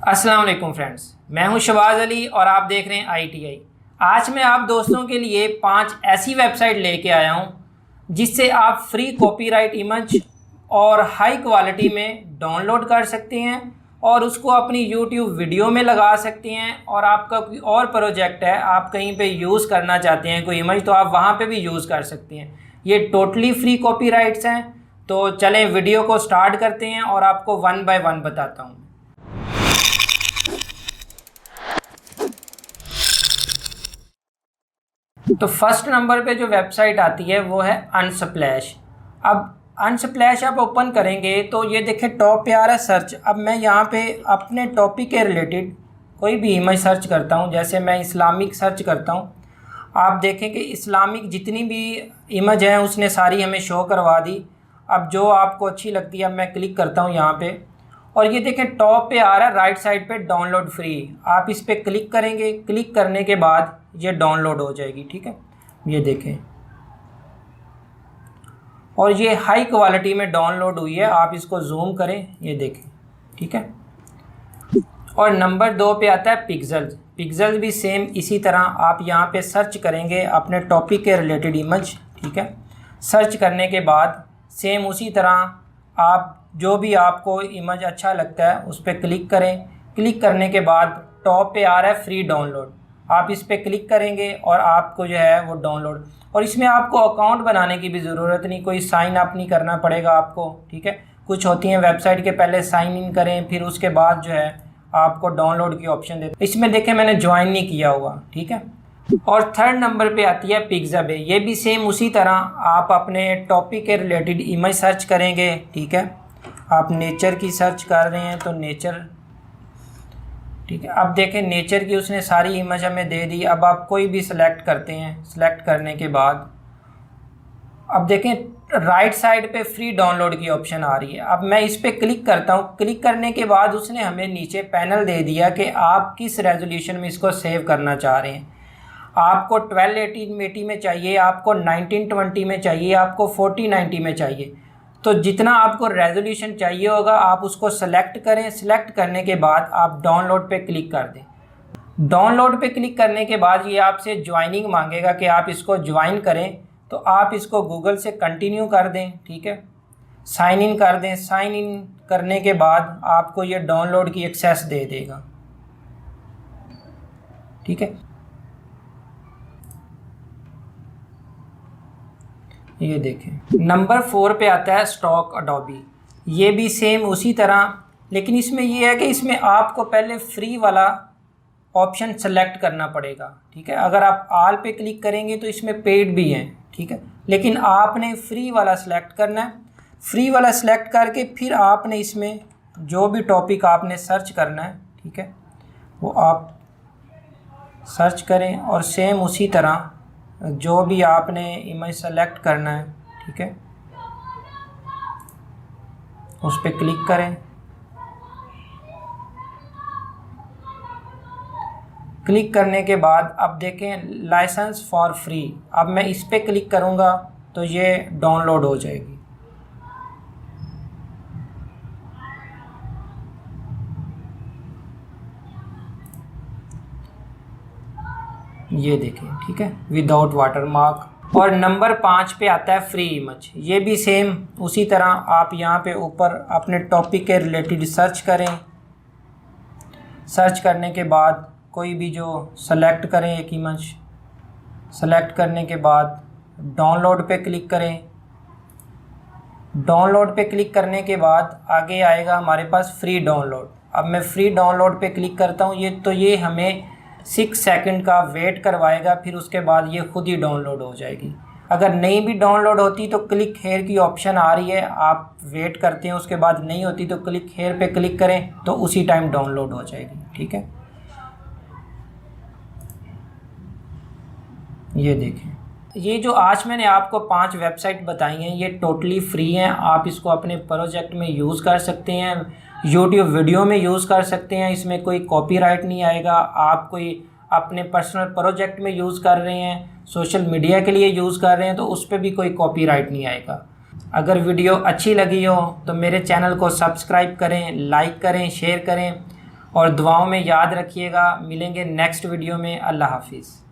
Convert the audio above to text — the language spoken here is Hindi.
अस्सलाम वालेकुम फ्रेंड्स, मैं हूं शबाज़ अली और आप देख रहे हैं ITI। आज मैं आप दोस्तों के लिए 5 ऐसी वेबसाइट लेके आया हूं जिससे आप फ्री कॉपीराइट इमेज और हाई क्वालिटी में डाउनलोड कर सकते हैं और उसको अपनी यूट्यूब वीडियो में लगा सकते हैं। और आपका कोई और प्रोजेक्ट है, आप कहीं पे यूज़ करना चाहते हैं कोई इमेज, तो आप वहाँ पे भी यूज़ कर सकते हैं। ये टोटली फ्री कॉपीराइट्स हैं। तो चलें वीडियो को स्टार्ट करते हैं और आपको 1 बाय 1 बताता हूँ। तो फर्स्ट नंबर पे जो वेबसाइट आती है वो है अनस्प्लैश। अब अनस्प्लैश आप ओपन करेंगे तो ये देखें टॉप पे आ रहा है सर्च। अब मैं यहाँ पे अपने टॉपिक के रिलेटेड कोई भी इमेज सर्च करता हूँ, जैसे मैं इस्लामिक सर्च करता हूँ। आप देखें कि इस्लामिक जितनी भी इमेज हैं उसने सारी हमें शो करवा दी। अब जो आपको अच्छी लगती है अब मैं क्लिक करता हूँ यहाँ पे और ये देखें टॉप पे आ रहा है राइट साइड पे डाउनलोड फ्री। आप इस पर क्लिक करेंगे, क्लिक करने के बाद ये डाउनलोड हो जाएगी। ठीक है, ये देखें और ये हाई क्वालिटी में डाउनलोड हुई है। आप इसको जूम करें, ये देखें। ठीक है, और नंबर 2 पे आता है पिक्सेल्स। पिक्सेल्स भी सेम इसी तरह आप यहाँ पे सर्च करेंगे अपने टॉपिक के रिलेटेड इमेज। ठीक है, सर्च करने के बाद सेम उसी तरह आप जो भी आपको इमेज अच्छा लगता है उस पर क्लिक करें। क्लिक करने के बाद टॉप पे आ रहा है फ्री डाउनलोड। आप इस पर क्लिक करेंगे और आपको जो है वो डाउनलोड। और इसमें आपको अकाउंट बनाने की भी ज़रूरत नहीं, कोई साइन अप नहीं करना पड़ेगा आपको। ठीक है, कुछ होती हैं वेबसाइट के पहले साइन इन करें फिर उसके बाद जो है आपको डाउनलोड की ऑप्शन देते। इसमें देखें मैंने ज्वाइन नहीं किया हुआ। ठीक है, और थर्ड नंबर पे आती है पिक्साबे। ये भी सेम उसी तरह आप अपने टॉपिक के रिलेटेड इमेज सर्च करेंगे। ठीक है, आप नेचर की सर्च कर रहे हैं तो नेचर। ठीक है, अब देखें नेचर की उसने सारी इमेज हमें दे दी। अब आप कोई भी सिलेक्ट करते हैं, सिलेक्ट करने के बाद अब देखें राइट साइड पे फ्री डाउनलोड की ऑप्शन आ रही है। अब मैं इस पर क्लिक करता हूँ। क्लिक करने के बाद उसने हमें नीचे पैनल दे दिया कि आप किस रेजोल्यूशन में इसको सेव करना चाह रहे हैं। आपको 1280 में चाहिए, आपको 1920 में चाहिए, आपको 4090 में चाहिए। तो जितना आपको रेजोल्यूशन चाहिए होगा आप उसको सेलेक्ट करें। सेलेक्ट करने के बाद आप डाउनलोड पे क्लिक कर दें। डाउनलोड पे क्लिक करने के बाद ये आपसे ज्वाइनिंग मांगेगा कि आप इसको ज्वाइन करें, तो आप इसको गूगल से कंटिन्यू कर दें। ठीक है, साइन इन कर दें। साइन इन करने के बाद आपको ये डाउनलोड की एक्सेस दे देगा। ठीक है, ये देखें नंबर 4 पे आता है स्टॉक अडोबी। ये भी सेम उसी तरह, लेकिन इसमें ये है कि इसमें आपको पहले फ्री वाला ऑप्शन सेलेक्ट करना पड़ेगा। ठीक है, अगर आप आल पे क्लिक करेंगे तो इसमें पेड भी हैं। ठीक है, लेकिन आपने फ्री वाला सेलेक्ट करना है। फ्री वाला सेलेक्ट करके फिर आपने इसमें जो भी टॉपिक आपने सर्च करना है, ठीक है, वो आप सर्च करें और सेम उसी तरह जो भी आपने इमेज सेलेक्ट करना है, ठीक है, उस पर क्लिक करें। क्लिक करने के बाद अब देखें लाइसेंस फॉर फ्री। अब मैं इस पर क्लिक करूँगा तो ये डाउनलोड हो जाएगी। ये देखें, ठीक है, विदाउट वाटरमार्क। और नंबर 5 पे आता है फ्री इमेज। ये भी सेम उसी तरह आप यहाँ पे ऊपर अपने टॉपिक के रिलेटेड सर्च करें। सर्च करने के बाद कोई भी जो सेलेक्ट करें एक इमेज। सेलेक्ट करने के बाद डाउनलोड पे क्लिक करें। डाउनलोड पे क्लिक करने के बाद आगे आएगा हमारे पास फ्री डाउनलोड। अब मैं फ्री डाउनलोड पे क्लिक करता हूँ। ये हमें 6 सेकंड का वेट करवाएगा, फिर उसके बाद ये खुद ही डाउनलोड हो जाएगी। अगर नहीं भी डाउनलोड होती तो क्लिक हेयर की ऑप्शन आ रही है, आप वेट करते हैं, उसके बाद नहीं होती तो क्लिक हेयर पे क्लिक करें तो उसी टाइम डाउनलोड हो जाएगी। ठीक है, ये देखें, ये जो आज मैंने आपको 5 वेबसाइट बताई हैं ये टोटली फ्री हैं। आप इसको अपने प्रोजेक्ट में यूज़ कर सकते हैं, यूट्यूब वीडियो में यूज़ कर सकते हैं। इसमें कोई कॉपीराइट नहीं आएगा। आप कोई अपने पर्सनल प्रोजेक्ट में यूज़ कर रहे हैं, सोशल मीडिया के लिए यूज़ कर रहे हैं, तो उस पर भी कोई कॉपीराइट नहीं आएगा। अगर वीडियो अच्छी लगी हो तो मेरे चैनल को सब्सक्राइब करें, लाइक करें, शेयर करें और दुआओं में याद रखिएगा। मिलेंगे नेक्स्ट वीडियो में। अल्लाह हाफिज़।